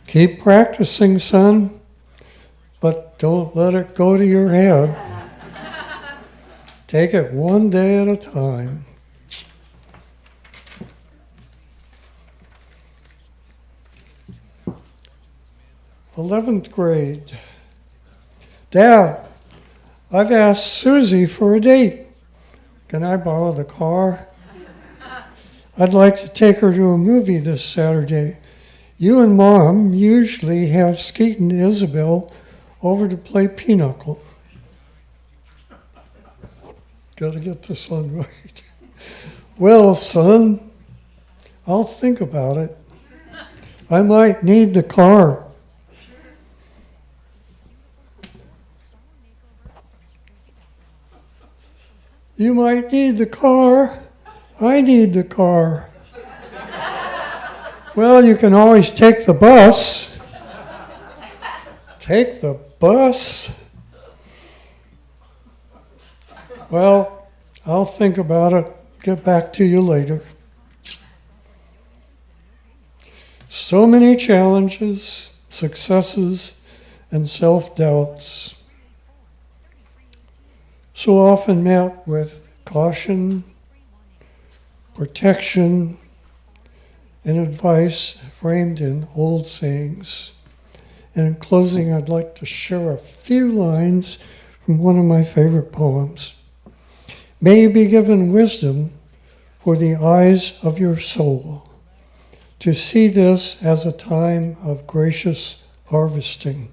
Keep practicing, son, but don't let it go to your head. Take it one day at a time. '11th grade. Dad, I've asked Susie for a date. Can I borrow the car? I'd like to take her to a movie this Saturday. You and Mom usually have Skeet and Isabel over to play pinochle. Gotta get this one right. Well, son, I'll think about it. I might need the car. You might need the car. I need the car. Well, you can always take the bus. Take the bus? Well, I'll think about it. Get back to you later. So many challenges, successes, and self-doubts. So often met with caution, protection, and advice framed in old sayings. And in closing, I'd like to share a few lines from one of my favorite poems. May you be given wisdom for the eyes of your soul, to see this as a time of gracious harvesting.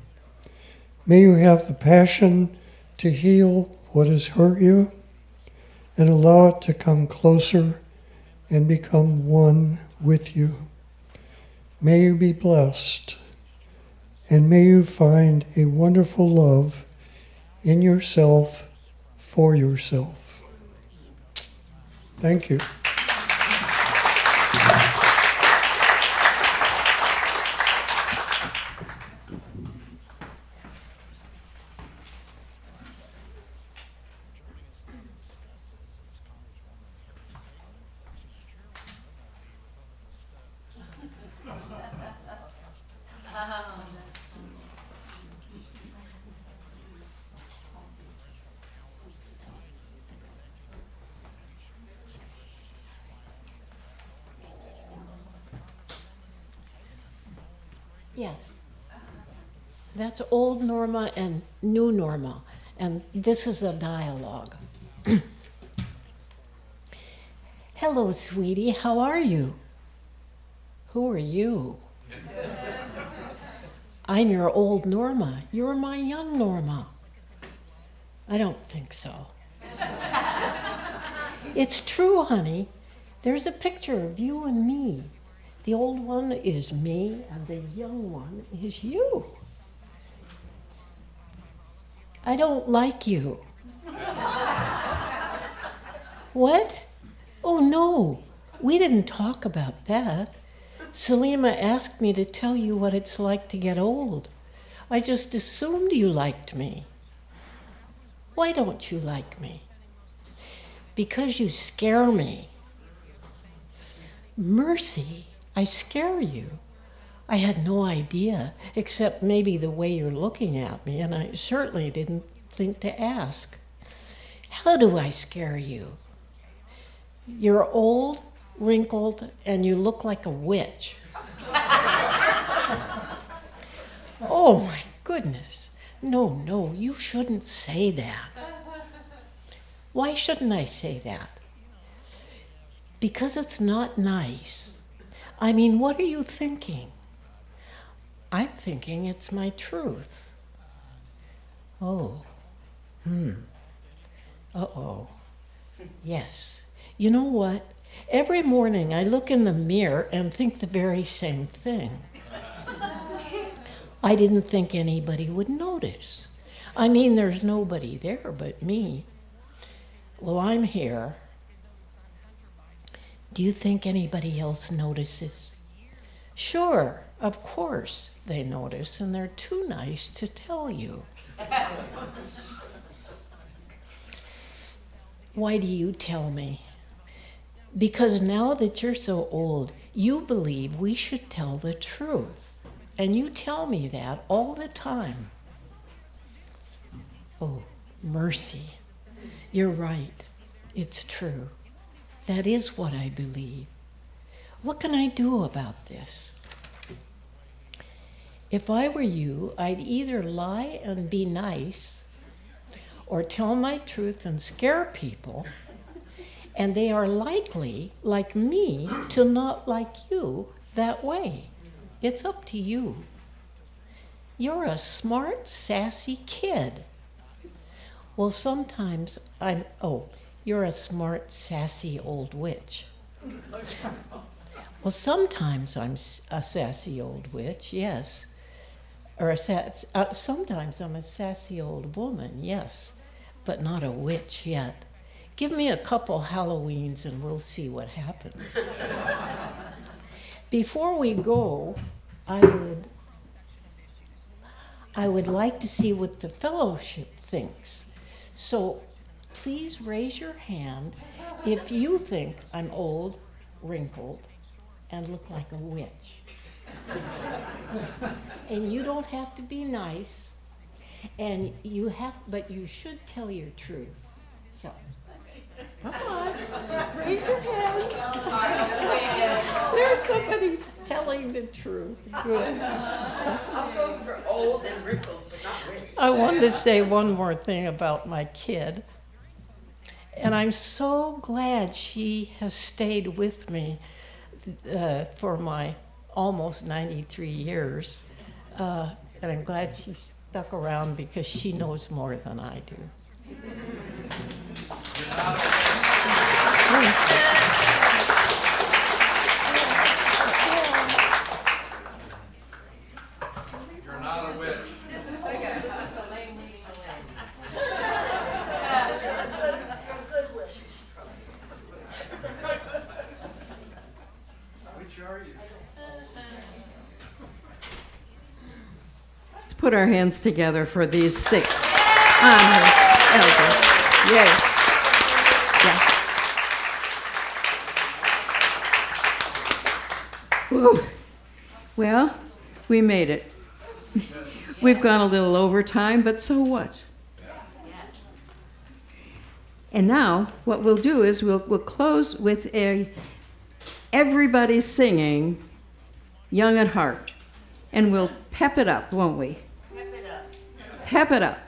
May you have the passion to heal what has hurt you, and allow it to come closer and become one with you. May you be blessed, and may you find a wonderful love in yourself for yourself. Thank you. Yes. That's old Norma and new Norma, and this is a dialogue. Hello, sweetie, how are you? Who are you? I'm your old Norma. You're my young Norma. I don't think so. It's true, honey. There's a picture of you and me. The old one is me, and the young one is you. I don't like you. What? Oh, no. We didn't talk about that. Sulima asked me to tell you what it's like to get old. I just assumed you liked me. Why don't you like me? Because you scare me. Mercy, I scare you. I had no idea, except maybe the way you're looking at me, and I certainly didn't think to ask. How do I scare you? You're old, wrinkled, and you look like a witch. Oh my goodness. No, you shouldn't say that. Why shouldn't I say that? Because it's not nice. I mean, what are you thinking? I'm thinking it's my truth. Oh. Uh-oh. Yes. You know what? Every morning I look in the mirror and think the very same thing. I didn't think anybody would notice. I mean, there's nobody there but me. Well, I'm here. Do you think anybody else notices? Sure, of course they notice, and they're too nice to tell you. Why do you tell me? Because now that you're so old, you believe we should tell the truth. And you tell me that all the time. Oh, mercy. You're right. It's true. That is what I believe. What can I do about this? If I were you, I'd either lie and be nice or tell my truth and scare people, and they are likely, like me, to not like you that way. It's up to you. You're a smart, sassy kid. Well, sometimes you're a smart, sassy old witch. Well, sometimes I'm a sassy old witch, yes. Or sometimes I'm a sassy old woman, yes, but not a witch yet. Give me a couple Halloweens and we'll see what happens. Before we go, I would like to see what the fellowship thinks. So please raise your hand if you think I'm old, wrinkled, and look like a witch. And you don't have to be nice, but you should tell your truth. So, come on, raise your hand. There's somebody telling the truth. Good. I'm going for old and wrinkled, but not witch. I wanted to say one more thing about my kid. And I'm so glad she has stayed with me for my almost 93 years. And I'm glad she stuck around because she knows more than I do. You're not a witch. This is the lame leading the lame. Good witch. Which are you? Let's put our hands together for these 6 honored elders. Yay. Yeah. Whew. Well, we made it. We've gone a little over time, but so what? And now what we'll do is we'll close with everybody singing Young at Heart. And we'll pep it up, won't we? Pep it up. Pep it up.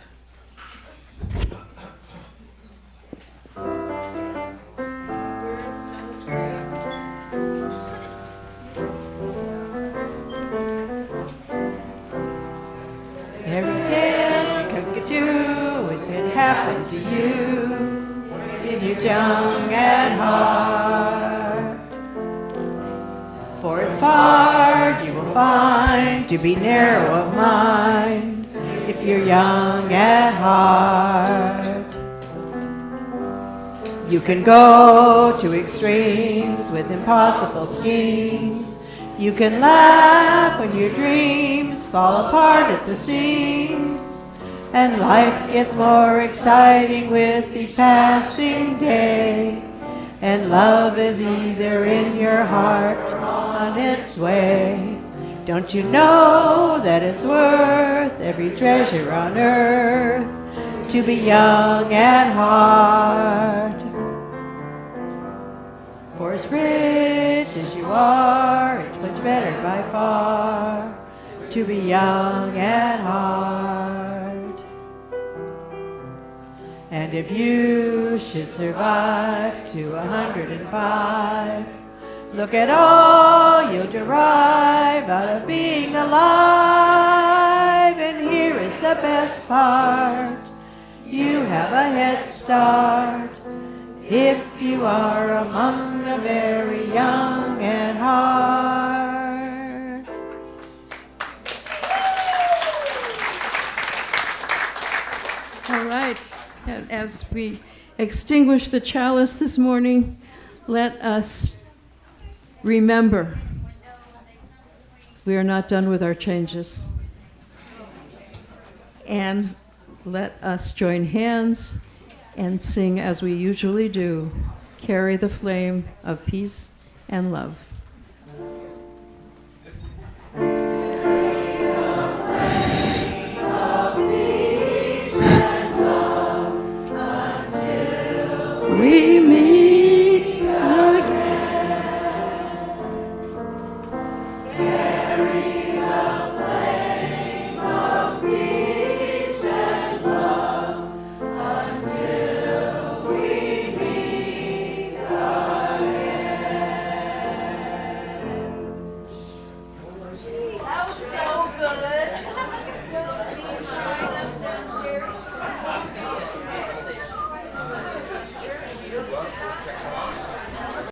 Every dance could do if it happened to you in your young at heart. For it's hard, you will find, to be narrow of mind if you're young at heart. You can go to extremes with impossible schemes. You can laugh when your dreams fall apart at the seams, and life gets more exciting with each passing day, and love is either in your heart or on its way. Don't you know that it's worth every treasure on earth to be young at heart? For as rich as you are, it's much better by far to be young at heart. And if you should survive to 105, Look at all you derive out of being alive. And here is the best part. You have a head start if you are among the very young at heart. All right. And as we extinguish the chalice this morning, let us remember we are not done with our changes. And let us join hands and sing as we usually do, Carry the Flame of Peace and Love.